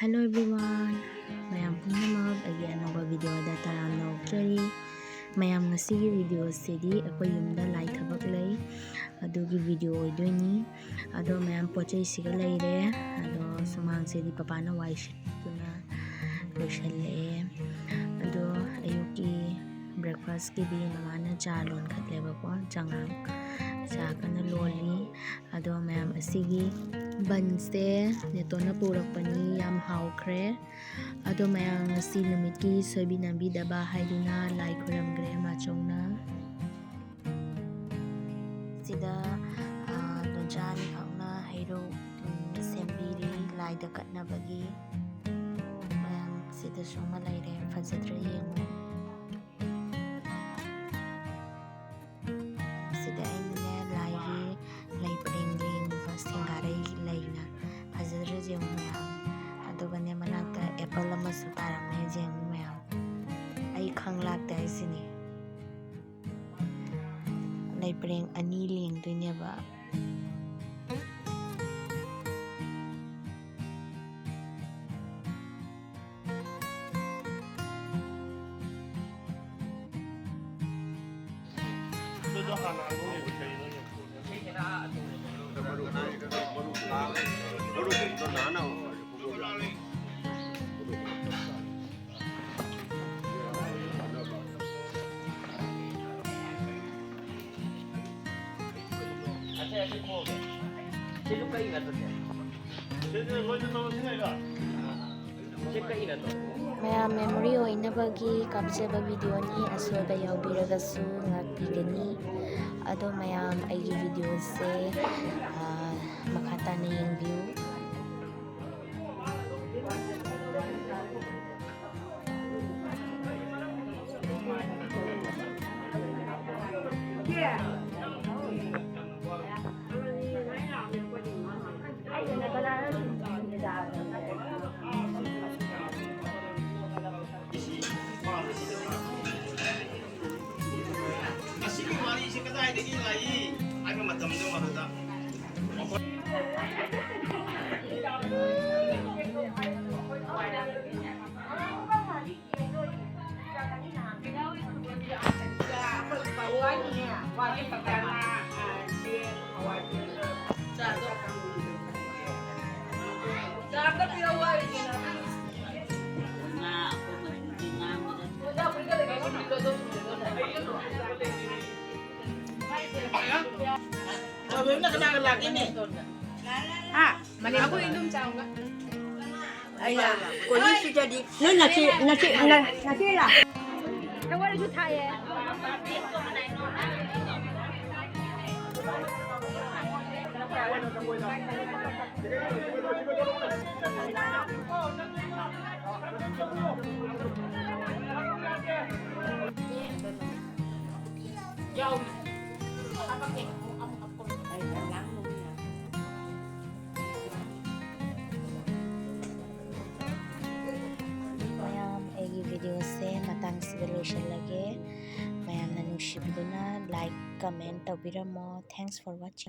Hello everyone! Mayam pumnamak agi anaba video da taramna okjari. Mayam ngasigi video sidi akoy yumda lai thabak lay. Adugi video oidoini. Ado mayam pochai siga laire. Ado sumang sidi papana wai shituna loishalle. Ado ayuki breakfast ki di mamana cha lon khatleba ko changang cha kana loli. Ado mayam asigi banse netona purakpani yam haukhre. Ado mayam ngasi numitki soibinambidaba haiduna lai khuramgre machongna. Sida donjani khangna hairo sembiri laida katnabagi. Mayam sida suma laire fajadra yengu. Sida aine laigi lai pringling singarai laina fajadra yengu mayam. Adugane manakta apple amasu taramne yengu mayam. Ai khanglakta isini. Lai pring ani ling dunyaba. Mayam memory oinabagi kapjaba video ni asoba yaubiragasu ngakpigani. Ado mayam aigi video se makhatana yengbiu. Aku minum caw enggak? Ayah, kondisi jadi. Nasi lah. Kamu ada juta ya? Jauh. Apa ke? Video se matang solution lage mayam na nushibduna like comment tawbiramo. Thanks for watching.